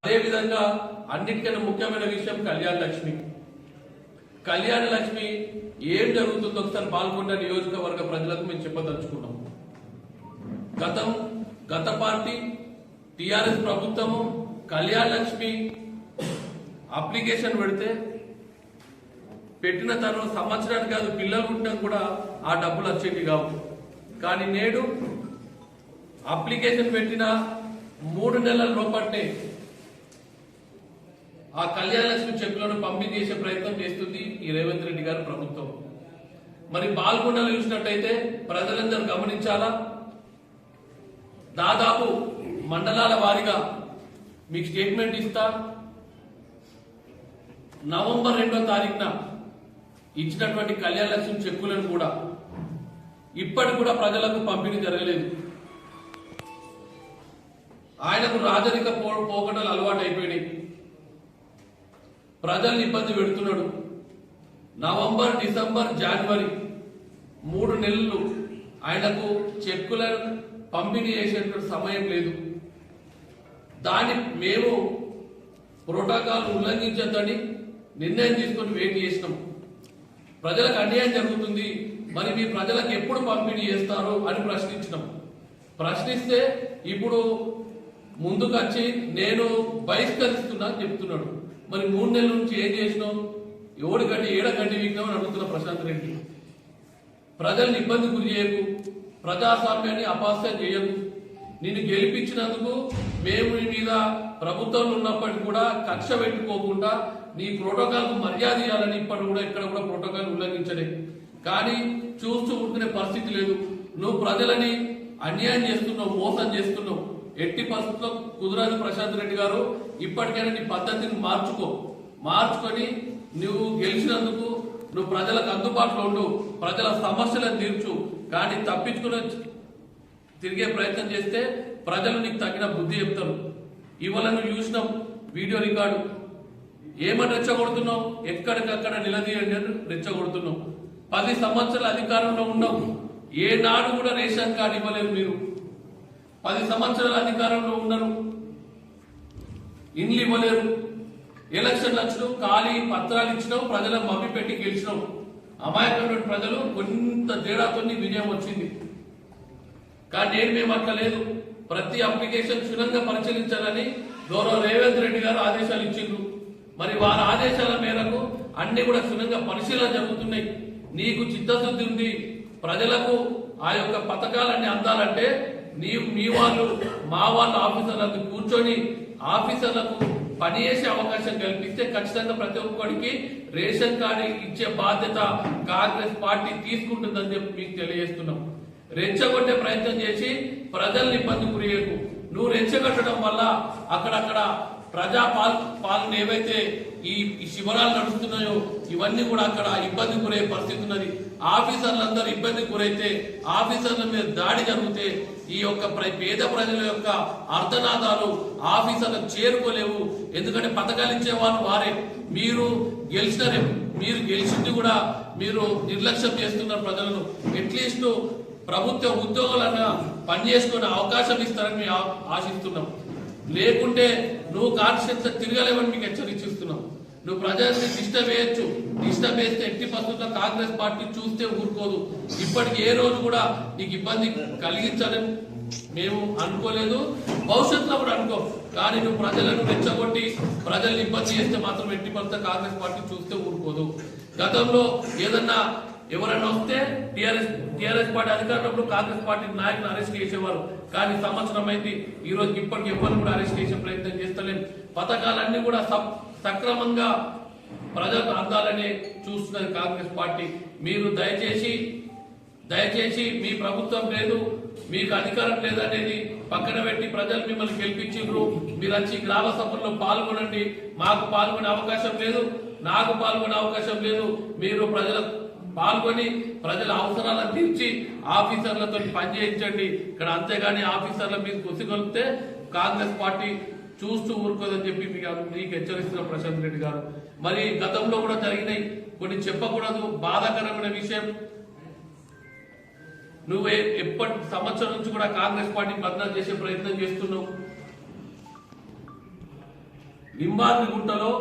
అదేవిధంగా అన్నిటికన్నా ముఖ్యమైన విషయం కళ్యాణ లక్ష్మి ఏం జరుగుతుందో ఒకసారి పాల్గొండ నియోజకవర్గ ప్రజలకు మేము చెప్పదలుచుకున్నాం. గత పార్టీ టిఆర్ఎస్ ప్రభుత్వము కళ్యాణ లక్ష్మి అప్లికేషన్ పెట్టిన తర్వాత సంవత్సరానికి కాదు, పిల్లలు పుట్టినా కూడా ఆ డబ్బులు వచ్చేవి కావు. కానీ నేడు అప్లికేషన్ పెట్టిన 3 నెలల లోపట్నే ఆ కళ్యాణ లక్ష్మి చెక్కులను పంపిణీ చేసే ప్రయత్నం చేస్తుంది ఈ రేవంత్ రెడ్డి గారి ప్రభుత్వం. మరి పాల్గొండలు చూసినట్టయితే ప్రజలందరూ గమనించాలా, దాదాపు మండలాల వారీగా మీకు స్టేట్మెంట్ ఇస్తా. నవంబర్ 2వ తారీఖున ఇచ్చినటువంటి కళ్యాణ లక్ష్మి చెక్కులను కూడా ఇప్పటికి కూడా ప్రజలకు పంపిణీ జరగలేదు. ఆయనకు రాజరిక పోకడలు అలవాటు అయిపోయినాయి. ప్రజల్ని ఇబ్బంది పెడుతున్నాడు. నవంబర్, డిసెంబర్, జనవరి 3 నెలలు ఆయనకు చెక్కులను పంపిణీ చేసేటువంటి సమయం లేదు. దాన్ని మేము ప్రోటోకాల్ ఉల్లంఘించొద్దని నిర్ణయం తీసుకొని వెయిట్ చేసినాం. ప్రజలకు అన్యాయం జరుగుతుంది, మరి మీ ప్రజలకు ఎప్పుడు పంపిణీ చేస్తారు అని ప్రశ్నించినాం. ప్రశ్నిస్తే ఇప్పుడు ముందుకు వచ్చి నేను బహిష్కరిస్తున్నా అని చెప్తున్నాడు. మరి 3 నెలల నుంచి ఏం చేసినావు, ఏడ గడ్డి వీక్నావు అని అడుగుతున్న ప్రశాంత్ రెడ్డి. ప్రజల్ని ఇబ్బంది గురి చేయకు, ప్రజాస్వామ్యాన్ని అపహాస్యం చేయకు. నిన్ను గెలిపించినందుకు మేము నీ మీద ప్రభుత్వంలో ఉన్నప్పటికీ కూడా కక్ష పెట్టుకోకుండా నీ ప్రోటోకాల్ కు మర్యాద ఇవ్వాలని ఇప్పటి కూడా ఇక్కడ కూడా ప్రోటోకాల్ ఉల్లంఘించలే. కానీ చూస్తూ ఊరుకునే పరిస్థితి లేదు. నువ్వు ప్రజలని అన్యాయం చేస్తున్నావు, మోసం చేస్తున్నావు. ఎట్టి పరిస్థితుల్లో కుదరదు ప్రశాంత్ రెడ్డి గారు. ఇప్పటికైనా నీ పద్ధతిని మార్చుకొని నువ్వు గెలిచినందుకు నువ్వు ప్రజలకు అందుబాటులో ఉండు, ప్రజల సమస్యలను తీర్చు. కానీ తప్పించుకుని తిరిగే ప్రయత్నం చేస్తే ప్రజలు నీకు తగిన బుద్ధి చెప్తారు. ఇవాళ నువ్వు చూసినావు వీడియో రికార్డు, ఏమని రెచ్చగొడుతున్నావు, ఎక్కడికక్కడ నిలదీయండి అని రెచ్చగొడుతున్నావు. 10 సంవత్సరాల అధికారంలో ఉన్నావు, ఏనాడు కూడా రేషన్ కార్డు ఇవ్వలేరు మీరు. 10 సంవత్సరాల అధికారంలో ఉన్నారు, ఇండ్లు ఇవ్వలేరు. ఎలక్షన్లు వచ్చినావు, ఖాళీ పత్రాలు ఇచ్చినావు, ప్రజలను మభ్య పెట్టి గెలిచినావు. అమాయకమైన ప్రజలు కొంత తేడాతో విజయం వచ్చింది. కానీ మేము అట్లా లేదు. ప్రతి అప్లికేషన్ క్షుణ్ణంగా పరిశీలించాలని గౌరవ రేవంత్ రెడ్డి గారు ఆదేశాలు ఇచ్చిండ్రు. మరి వారి ఆదేశాల మేరకు అన్ని కూడా క్షుణ్ణంగా పరిశీలన జరుగుతున్నాయి. నీకు చిత్తశుద్ధి ఉంది, ప్రజలకు ఆ యొక్క పథకాలన్నీ అందాలంటే మీ వాళ్ళు మా వాళ్ళ ఆఫీసర్లకు కూర్చొని ఆఫీసర్లకు పనిచేసే అవకాశం కల్పిస్తే ఖచ్చితంగా ప్రతి ఒక్కరికి రేషన్ కార్డు ఇచ్చే బాధ్యత కాంగ్రెస్ పార్టీ తీసుకుంటుందని చెప్పి మీకు తెలియజేస్తున్నాం. రెచ్చగొట్టే ప్రయత్నం చేసి ప్రజల్ని ఇబ్బంది గురియకు. నువ్వు రెచ్చగొట్టడం వల్ల అక్కడక్కడ ప్రజా పాలన ఏవైతే ఈ శిబిరాలు నడుస్తున్నాయో ఇవన్నీ కూడా అక్కడ ఇబ్బంది గురయ్యే పరిస్థితి ఉన్నది. ఆఫీసర్లందరూ ఇబ్బంది గురైతే, ఆఫీసర్ల మీద దాడి జరిగితే ఈ యొక్క పేద ప్రజల యొక్క అర్థనాదాలు ఆఫీసర్లకు చేరుకోలేవు. ఎందుకంటే పథకాలు ఇచ్చేవాళ్ళు వారే. మీరు గెలిచింది కూడా మీరు నిర్లక్ష్యం చేస్తున్నారు ప్రజలను. అట్లీస్ట్ ప్రభుత్వ ఉద్యోగులన్నా పనిచేసుకునే అవకాశం ఇస్తారని మేము ఆశిస్తున్నాం. లేకుంటే నువ్వు కాన్స్టిట్యూన్సీ తిరగలేవని మీకు హెచ్చరిస్తున్నాం. నువ్వు ప్రజల్ని డిస్టర్బ్ వేస్తే ఎట్టి పరిస్థితుల్లో కాంగ్రెస్ పార్టీ చూస్తే ఊరుకోదు. ఇప్పటికి ఏ రోజు కూడా నీకు ఇబ్బంది కలిగించాలని మేము అనుకోలేదు, భవిష్యత్తులో కూడా అనుకో. కానీ నువ్వు ప్రజలను రెచ్చగొట్టి ప్రజల్ని ఇబ్బంది చేస్తే మాత్రం ఎట్టి పరిస్థితుల్లో కాంగ్రెస్ పార్టీ చూస్తే ఊరుకోదు. గతంలో ఏదన్నా ఎవరైనా వస్తే టిఆర్ఎస్ పార్టీ అధికారంలో కాంగ్రెస్ పార్టీ నాయకులు అరెస్ట్ చేసేవారు. కానీ సంవత్సరం అయింది, ఈ రోజు ఇప్పటికి ఎవరు కూడా అరెస్ట్ చేసే ప్రయత్నం చేస్తలేం. పథకాలన్నీ కూడా సక్రమంగా ప్రజలకు అందాలని చూస్తున్నది కాంగ్రెస్ పార్టీ. మీరు దయచేసి మీ ప్రభుత్వం లేదు, మీకు అధికారం లేదనేది పక్కన పెట్టి ప్రజలు మిమ్మల్ని గెలిపించారు. మీరు వచ్చి గ్రామ సభల్లో పాల్గొనండి. మాకు పాల్గొనే అవకాశం లేదు, నాకు పాల్గొనే అవకాశం లేదు. మీరు ప్రజలకు పాల్గొని ప్రజల అవసరాలను తీర్చి ఆఫీసర్లతో పనిచేయించండి ఇక్కడ. అంతేగాని ఆఫీసర్ల మీద కుసిగొలిపితే కాంగ్రెస్ పార్టీ చూస్తూ ఊరుకోదని చెప్పి మీకు హెచ్చరిస్తున్న ప్రశాంత్ రెడ్డి గారు. మరి గతంలో కూడా జరిగినాయి కొన్ని, చెప్పకూడదు బాధాకరమైన విషయం. నువ్వు ఎప్పటి సంవత్సరం నుంచి కూడా కాంగ్రెస్ పార్టీ బదనాలు చేసే ప్రయత్నం చేస్తున్నావు. లింబాద్రి గుట్టలో